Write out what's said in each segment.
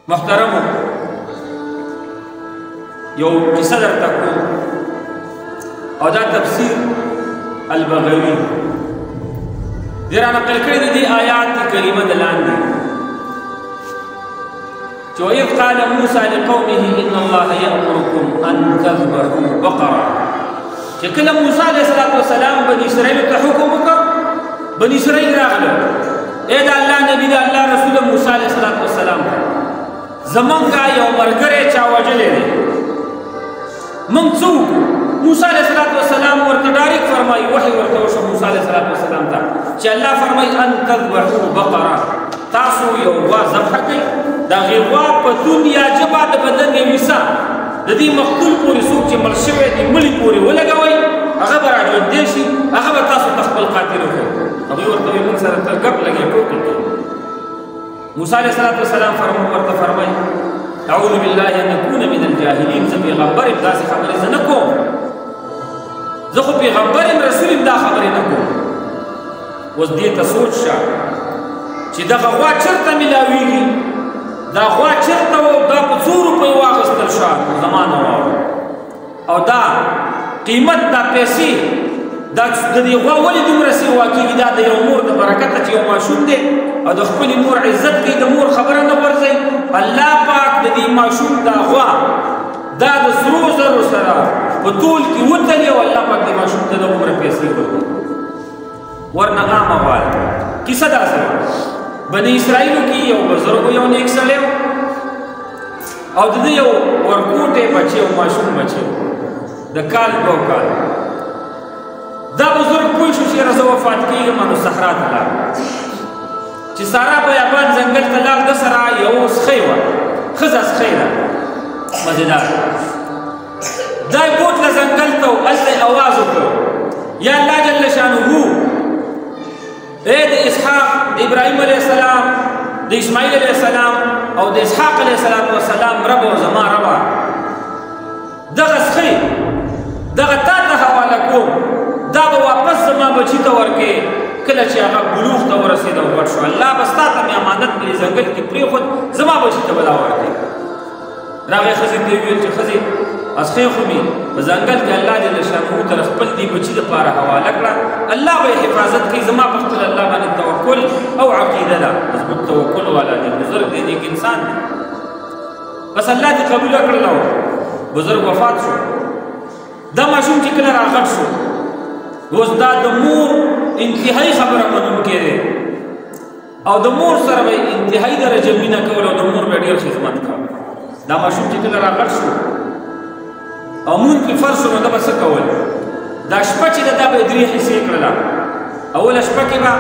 محترمو یو کیسه درته کوم او دا تفسیر البغوی دی را نقل کړی د دې آیات کریمه د لاندې چې وإذ قال موسى لقومه إن الله يأمركم أن تذبحوا بقرة چې کله موسی علیه السلام بني اسرائیل ته حکم وکړ بني اسرائیل راغله اے د الله نبی د الله رسول موسی علیه السلام زمونږه یو مرګری چا وجلې دی موږ څوک موسی علیه السلام ورته ډایرک فرمایي وحی ورته وشو موسی علیه السلام ته چې الله فرمایي ان تذبحوا بقره تاسو یو غوا ذبح کړئ دا غوا په دنیا جبا د بدن یو حصہ د دې مقتول پورې څوک چې مړ شوی دی مړي پورې ولګوئ هغه به راژوندی شي هغه به تاسو ته خپل قاتل وښیي هغوی ورته وایي موږ سره تر ګپ لګې ټوکې کوي موسی علیه السلام ورته فرمایي اعوذ بالله ان اكون من الجاهلین زه پیغمبر یم داسې خبرې زه نه کوم زه خو پیغمبر یم رسول یم دا خبرې نه کوم اوس دې ته سوچ شه چې دغه غوا چېرته میلاویږي دا غوا چېرته و دا په څو روپیو واخیستل شه زما نه واوره او دا قیمت دا پیسې دا د دې غوا ولې دومره سیوا کېږي دا د یو مور د برکته چې یو ماشوم دی او د خپلې مور عزت کوي د مور خبره نه ورځي الله پاک د دې ماشوم دا غوا دا د سرو زرو سره په تول کې وتلي او الله پاک د ماشوم ته د عمره پیسې ورکوي ورنه عامه واله کیسه داسې بني اسرائیلو کې یو بزرګو یو نیک سړی او د ده یو ورکوټی بچی او ماشوم بچی د کال دوه کال دا بزرګ پوه شو چې یاره زه وفات کېږم نو صحرا ته لاړ چې سارا بیابان ځنګل ته لاړ ده سره یو سخی وه ښځه سخی ده مزېدار دا یې بوتله ځنګل ته و هلته یې اواز وکړ یا الله جل شانه اے د اسحاق د ابراهیم علیه السلام د اسماعیل علیه السلام او د اسحاق علیه السلام رب او زما ربه دغه سخی دغه تا ته حواله کوم دا به واپس زما بچي ته ورکې کله چې هغه بلوغ ته ورسېد او پټ شو الله بس تا ته مې امانت مې ځنګل کې پرېښود زما بچي ته به دا ورکې راغی ښځې ته یې وویل چې ښځې اسخی خو مې په ځنګل کې الله جل شانه تر خپل دې بچي دپاره حواله کړه الله به یې حفاظت کوي زما په خپل الله باندې توکل او عقیده ده مضبوط توکل والا دی بزرګ دی نیک انسان دی بس الله دې قبوله کړله بزرګ وفات شو دا ماشوم چې کله راغټ شو اوس دا د مور انتهایی خبره منونکی دی او د مور سره به انتهایی درجه مینه کول او د مور به ډېر خدمت کول دا ماشوم چې کله راغټ شو او مونږ کې فرض شو نو دا به څه کول دا شپه چې ده دا به یې 3 حصې کړله اوله شپه کې به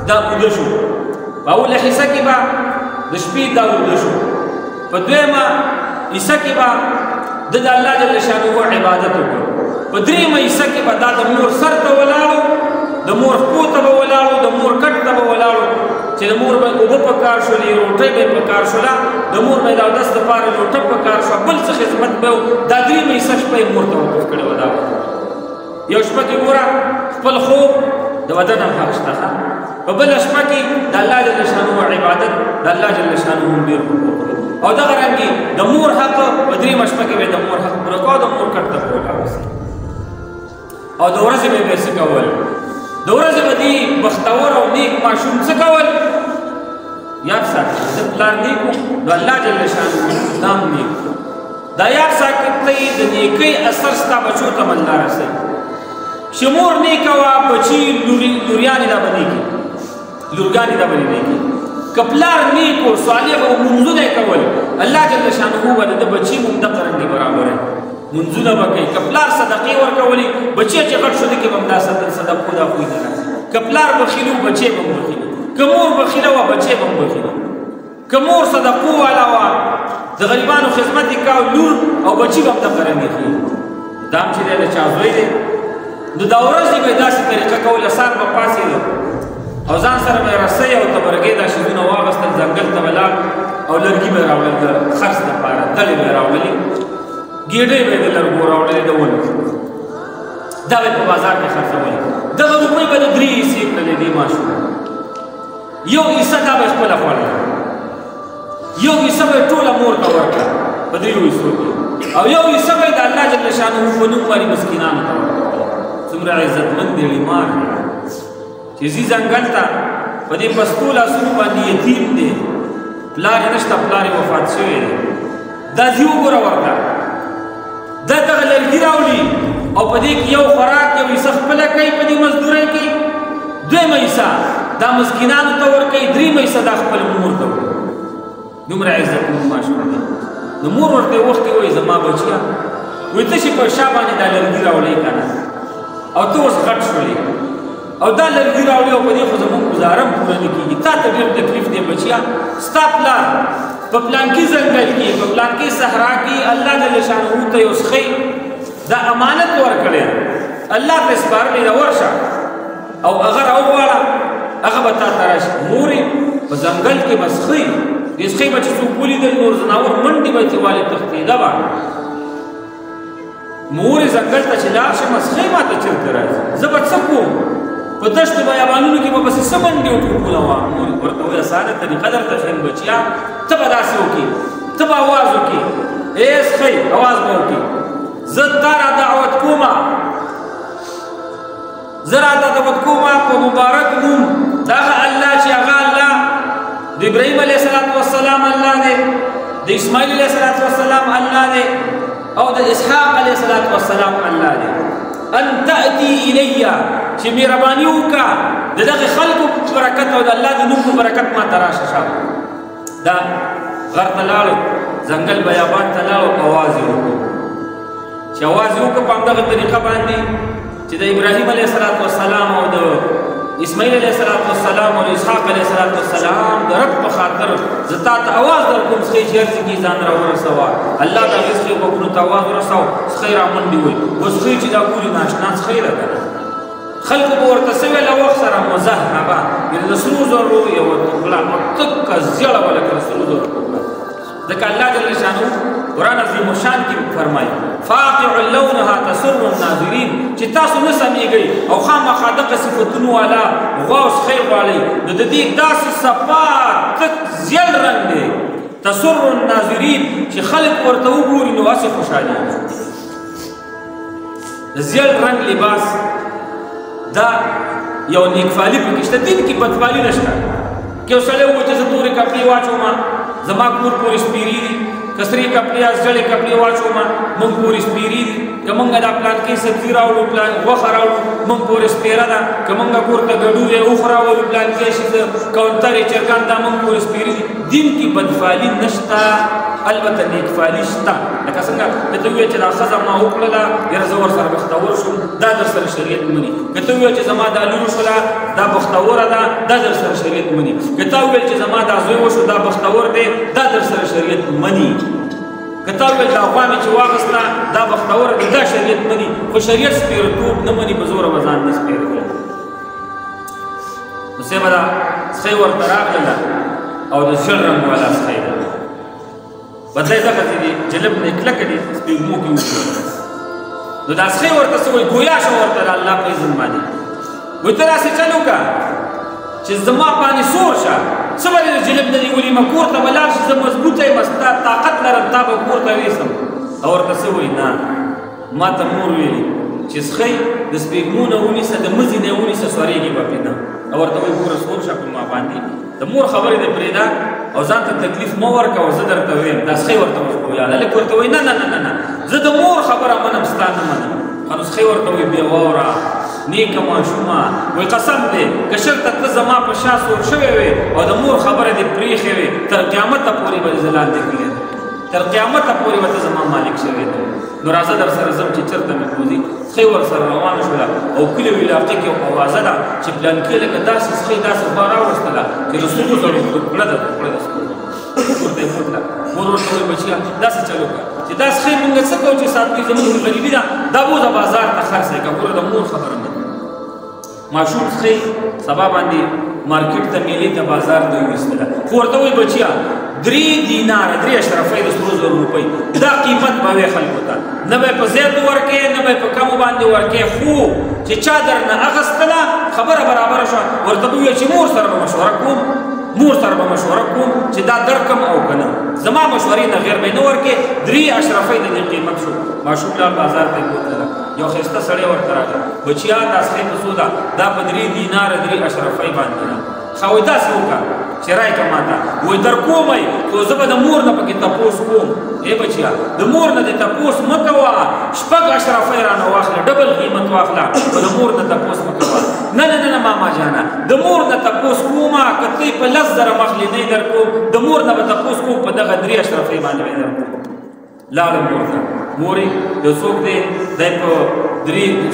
دا اوده شو په اوله حصه کې به د شپې دا اوده شو په دویمه حصه کې به د الله جل شانه عبادت وکړو په درېیمه حصه کې به دا د مور سر ته ولاړو د مور خپو ته به ولاړو د مور کټ ته به ولاړو چې د مور به اوبه په کار شولې روټۍ به یې په کار شوله د مور به یې د اودس دپاره لوټه په کار شوه بل څه خدمت به دا درېیمه حصه شپه یې مور ته وقف کړې وه دا یو شپه کې ګوره خپل خوب د وطن هم حق شته په بله شپه کې د الله جل شانه عبادت د الله جل شانه ډېر حقوق دي او دغه رنګې د مور حق په درېیمه شپه کې به د مور حق پوره کوه د مور کټ ته به ولاړ او د ورځې به یې څه کول د ورځې به دې بختور او نیک ماشوم څه کول یاد ساتئ د پلار نیک نو الله جل شانه نام نیک دا یاد ساتئ د نیکۍ اثر ستا بچو ته به الله رسوي چې مور نیکه وه بچي لوریانې دا به نیکي لورګانې دا به یې نیکي که پلار نیک و صالح و منځونه یې کول الله جل شانه به د بچي هم دغه رنګې برابروي منځونه به کوي که پلار صدقې ورکولې بچی چې غټ شو دی کې به هم دا صدقو دا خوی نه راځي که پلار بخیل و بچی به هم بخیل که مور بخیله وه بچی به هم بخیل که مور صدقو والا وه د غریبانو خدمت یې کاو لور او بچي به هم دغه رنګې ښي دا هم چې دی د چا زوی دی نو دا ورځې به یې داسې طریقه کوله سار به پاڅېده او ځان سره به یې رسۍ او تبرګې دا شیزونه واغېستل ځنګل ته به لاړ او لرګي به یې راوړل د خرڅ دپاره دلې به یې راوړلې ګېډۍ به یې د لرګو راوړلې د ونو دا به یې په بازار کې خرڅولې دغه روپۍ به د 3 حصې کړلې دې ماشوم یو حصه دا به یې خپله خوړله یو حصه به ټوله مور ته ورکړه په دریو حصو کې، او یو حصه به د الله جل شانه په نوم باندې مسکینانو ته ورکړه. څومره عزتمند دی لیمار چې ځي ځنګل ته په دې پستو لاسونو باندې یتیم دی، پلار یې نشته، پلار یې وفات شوی دی. دا ځي وګوره ورته، دا دغه لرګي راوړي او په دې کې یو خوراک یو حصه خپله کوي په دې مزدورۍ کې، دویمه حصه دا مسکینانو ته ورکوي، دریمه حصه دا خپل مور ته ورکوي. دومره عزتمند ماشوم دی. نو مور ورته وخت کې وایي زما بچیا وایي ته چې په شا باندې دا لرګي راوړی که نه، او ته اوس غټ شولې او دا لرګي راوړي او په دې خو زمونږ ګزاره هم پوره نه کېږي، تا ته ډېر تکلیف دی بچیا. ستا پلار په پلانکي ځنګل کې په پلانکي صحرا کې الله جل شانه ته یو څښی دا امانت ورکړی، الله ته سپارلی ده، ورشه او هغه راوغواړه، هغه به تا ته راشي. مورې په ځنګل کې به څښی، دې څښی به چې څوک ولیدل نور ځناور منډې به ترې والې تښتېده به. مورې ځنګل ته چې لاړ شم څښی ما ته چېرته راځي، زه به څه کوم؟ په دشتو بیابانونو کې به پسې څه منډې او ټوپونه وهم. مورې ورته وایي اسانه طریقه درته ښیم بچیا، ته به داسې وکړې، ته به اواز وکړې، ای څښی اواز به وکړې، زه تا را دعوت کومه، زه را دعوت کومه په مبارک نوم د هغه الله چې هغه الله د ابراهیم علیه السلام الله دی، د اسماعیل علیه السلام الله دی، او د اسحاق علیه السلام الله دی. ان تأتی الیه چې مهرباني وکړه د دغه خلکو په برکت او د الله د نوم په برکت ما ته راشه. شابه دا غر ته لاړو، ځنګل بیابان ته لاړو، اواز یې وکړو. چې اواز یې وکړو په همدغه طریقه باندې چې د ابراهیم علیه السلام او د اسماعیل علیه السلام او اسحاق علیه السلام د رب په خاطر زه تا ته اواز در کوم څښی چې هر څه کې ځان را ورسوه. الله د هغې څښی غوږونو ته اواز ورساو، څښی را منډې وایي. اوس څښی چې دا ګوري ناشنا څښی ده که نه، خلکو به ورته څه ویل وخت سره مذهبه، یعنې د سرو زرو یوه ټوکړه تکه زیړه به لکه د سرو زرو ټوکړه. ځکه الله جل شانه قرآن عظیم الشان کې فرمایي فاقع لونها تسر الناظرین، چې تاسو نه سمیږئ او خامخا دغه صفتونو والا غوا او څښی غواړئ، نو د دې داسې صفا تک زیړ رنګ دی تسر الناظرین چې خلک ورته وګوري نو هسې خوشحالېږي. د زیړ رنګ لباس دا یو نیکفالي پکې شته، دین کې بدفالي نشته. که یو سړی ووایي چې زه تورې کپړې واچوم زما کور پورې سپیري دي، که سرې کپړې زړې کپړې واچوم موږ پورې سپیري دي، که موږ دا پلانکې سبزي راوړو غوښه راوړو موږ پورې سپیره ده، که موږ کور ته ګډوې اوښ راولو پلانکې شي کوترې چرګان دا موږ پورې سپیري دي. دین کې بدفالي نشته، البته نیکفالي شته. لکه څنګه که ته ووایې چې دا ښځه ما وکړله یاره زه ورسره بختور شوم، دا در سره شریعت مني. که ته ووایې چې زما دا لور شوله دا بختوره ده، دا در سره شریعت مني. که تا وویل چې زما دا زوی وشو دا بختور دی، دا در سره شریعت مني. که تا وویل دا غوا مې چې واخېسته دا بختوره دی، دا شریعت مني. خو شریعت سپېرتوب نه مني، په زوره به ځان نه سپېره کړي. نو صیبه دا څښی ورته راغلله او د ژړ رنګ والا څښی ده، بدلی دغسې دي جلب نه کلکه دي سپېږمو کې وشو. نو دا څښی ورته څه وایي ګویا شه ورته د الله په اذن باندې وایي ته داسې چل وکړه چې زما باندې سور شه، څه به دې جلب نه دي ولي کور ته به لاړ شي، زه مضبوطه یم ستا طاقت لرم تا به کور ته ویسم. او ورته څه وایي نه ما ته مور ویلي چې څښی د سپېږمو نه ونیسه د مزي نه ونیسه سورېږي به پرې نه. او ورته وایي ګوره سور شه په ما باندې د مور خبرې دې پرېږده او ځان ته تکلیف مه ورکوه، زه درته ویم دا څښی ورته وایي. هلک ورته وایي نه نه نه نه زه د مور خبره منم ستا نه منم. نو څښی ورته وایي بیا واوره نیکه ماشومه وایي قسم دی که شرطه ته زما په شا سور شوی وې او د مور خبره دې پرېښې وې تر قیامته پورې به زه لاندې کړې، تر قیامته پورې به ته زما مالک شوی دی. نو راځه در سره ځم چې چېرته مې بوځي. څښی ورسره روانه شوله او کلي و علاقې کې یو اوازه ده چې پلانکې لکه داسې څښی داسې خوا راوستله چې د سرو زرو ټوکړه ده ټوکړه د سپو ورته یې پوتله. مور ورته وایي بچیا داسې چل وکړه چې دا څښی مونږ څه کوو چې ساتلي زموږ غریبي ده دا بوځه بازار ته خرڅه کړه. ګوره د مور خبره نه ماشوم څښی سبا باندې مارکیټ ته میلې ته بازار ته ویستله. خو ورته وایي بچیا 3 دیناره 3 اشرفۍ د سرو زرو روپۍ دا قیمت به وې خلکو ته، نه به یې په زیاتو ورکې نه به یې په کمو باندې ورکې، خو چې چا درنه اخیستله خبره برابره شوه. ورته به وویل چې مور سره به مشوره کوم مور سره به مشوره کوم چې دا درکم او که نه زما مشورې نه غیر به نه ورکې 3 اشرفۍ د دې قیمت شو ماشوم لاړ بازار ته یې بوتله یو ښایسته سړی ورته راغی بچیا دا سخۍ په څو ده دا په 3 دیناره 3 اشرفۍ باندې ده ښه وایي داسې وکړه چې راکړه ما ته وایي در کومئ خو زه به د مور نه پکې تپوس کوم ای بچیا د مور نه دې تپوس مه کوه 6 اشرفۍ رانه واخله ډبل قیمت واخله خو د مور نه تپوس مه کوه نه نه نه ماما جانه د مور نه تپوس کومه که ته په 10,000 مخلینۍ در کوم د مور نه به تپوس کوم په دغه 3 اشرفۍ باندې به در کوم لاړم مور ته مورې یو څوک دی دی په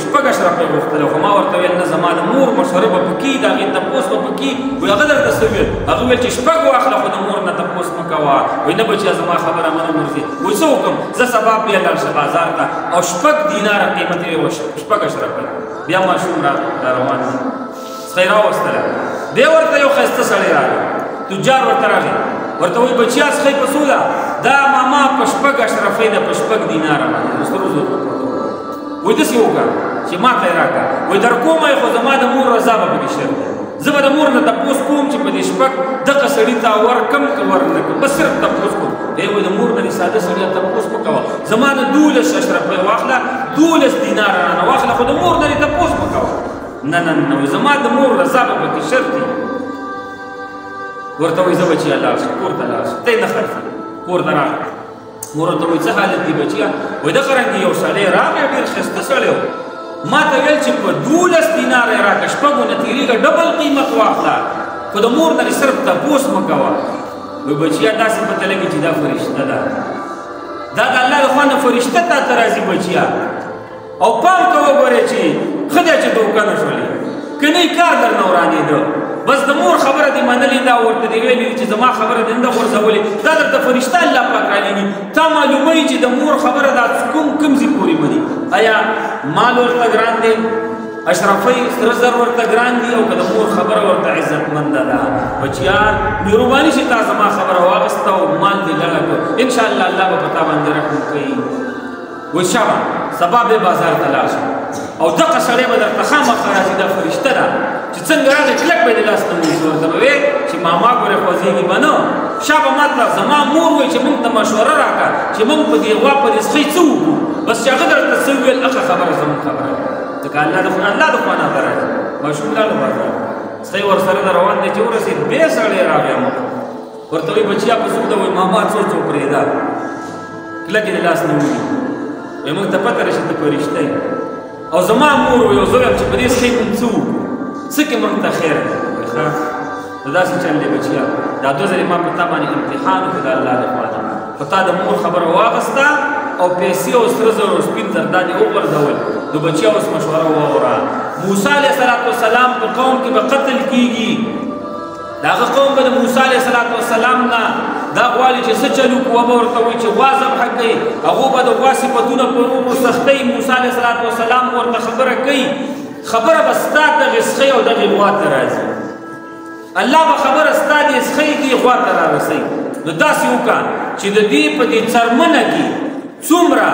6 اشرفۍ غوښتله خو ما ورته ویل نه زما د مور مشوره به پکې د هغې تپوس به پکې وایي هغه درته څه ویل هغه ویل چې 6 واخله خو د مور نه تپوس مه کوه وایي نه بچیا زما خبره منه ورځي وایي څه وکړم زه سبا بیا لاړ شه بازار ته او 6 دیناره قیمت یې 6 اشرفۍ بیا ماشوم را روان دی سخۍ راوستله دی ورته یو ښایسته سړی راغی تجار ورته راغی ورته وایي بچیا سخۍ په څو ده دا ماما په 6 اشرفۍ ده په 6 دیناره باندې سترو زور وایي داسې وکړه چې ما ته یې راکړه وایي در کومه یې خو زما د مور رضا به پکې شرط دی زه به د مور نه تپوس کوم چې په دې 6 دغه سړي ته ورکم که ورنه کړم بس صرف تپوس کوم دی وایي د مور نه دې ساده سړي تپوس مه کوه زما نه 12 اشرفۍ واخله 12 دیناره رانه واخله خو د مور نه دې تپوس مه کوه نه نه نه زما د مور رضا به پکې شرط دی ورته وایي زه بچیا لاړ شه کور ته لاړ شه ته یې نه خرڅوي کور ته راغی مور ورته وایي څه حالت دی بچیا وایي دغه رنګې یو سړی راغی ډېر ښایسته سړی و ما ته ویل چې په 12 دیناره یې راکړه 6 نه تېرېږه ډبل قیمت واخله خو د مور نه دې صرف تپوس مه کوه وایي بچیا داسې پته لګي چې دا فرشته ده دا د الله د خوا نه فرشته تا ته راځي بچیا او پام کوه ګورې چې ښه دی چې دوکه نه شولې که نه کار در نه ورانېده بس د مور خبره دې منلې دا ورته دې ویلې چې زما خبره دې نه غورځولې دا درته فرشته الله پاک رالېږي تا معلوموي چې د مور خبره دا کوم ځای پورې مني آیا مال ورته ګران دی اشرفۍ سره زر ورته ګران دي او که د مور خبره ورته عزتمنده ده بچیا مهرباني چې تا زما خبره واخېسته او مال دې لږه کړ انشاءالله الله به په تا باندې رحم کوي وایي شابه سبا به بازار ته لاړ شه او دغه سړی به درته خامخا راځي دا فرشته ده چې څنګه راغی کلک به یې د لاس نه ونیسي ورته به ویې چې ماما ګورې خوځېږي به نه شابه ماته زما مور وایي چې موږ ته مشوره راکړه چې موږ په دې غوا په دې سخۍ څه وکړو بس چې هغه درته څه وویل هغه خبره زموږ خبره ده ځکه الله د خوا نه به راځي ماشوم لاړو بازار سخۍ ورسره ده روان دی چې ورسېد بیا سړی راغی ورته وایي بچیا په څوک ده وایي ماما څو پرېږده کلک یې د لاس نه ونیو وایي موږ ته پته راشي ته فرشته یې او زما مور وایي او زه وایم چې په دې سخۍ موږ څه وکړو څه کې موږ ته خیر دی وایي ښه نو داسې چل دی بچیا دا 2 ځلې ما په تا باندې امتحان وکړو د الله د خوا نه خو تا د مور خبره واخېسته او پیسې او سره زر او سپین زر دا دې وغورځول نو بچیا اوس مشوره واوره موسی علیه السلام په قوم کې به قتل کېږي د هغه قوم به د موسی علیه السلام نه دا غواړي چې څه چل وکړو به ورته وایي چې غوا ذبحه کوي هغو به د غوا صفتونه په نومو سختوي موسی علیه السلام ورته خبره کوي خبره به ستا دغې سخۍ او دغې غوا ته راځي الله به خبره ستا دې سخۍ دې غوا ته رارسوي نو داسې وکړه چې د دې په دې څرمنه کې څومره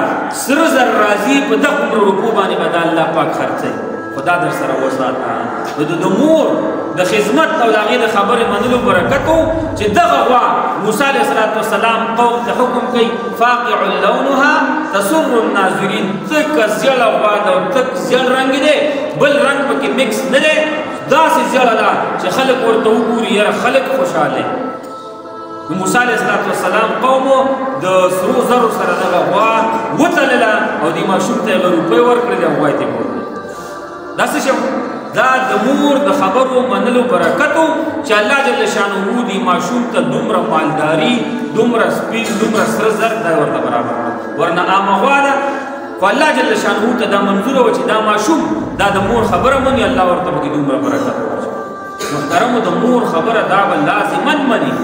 سره زر راځي په دغه روپو باندې به د الله پاک خرڅوي خدا در سره وساته نو د مور د خدمت او د هغې د خبرې منلو برکت و چې دغه غوا موسی علیه السلام قوم ته حکم کوي فاقع لونها تسر الناظرین تکه زیړه غوا ده او تک زیړ رنګ دی بل رنګ پکې مکس نه دی داسې زیړه ده چې خلک ورته وګوري یاره خلک خوشحاله موسی علیه السلام قومو د سرو زرو سره دغه غوا وتلله او دې ماشوم ته یې روپۍ ورکړلې او غوا یې ترې دا څه شی دا د مور د خبرو منلو برکت و چې الله جل شانه دې ماشوم ته دومره مالداري دومره سپین دومره سره زر دا ورته برابر ورنه عامه غوا ده خو الله جل شانه ته دا منظوره وه چې دا ماشوم دا د مور خبره مني الله ورته پکې دومره برکت ورکړي محترمو د مور خبره دا به لازما مني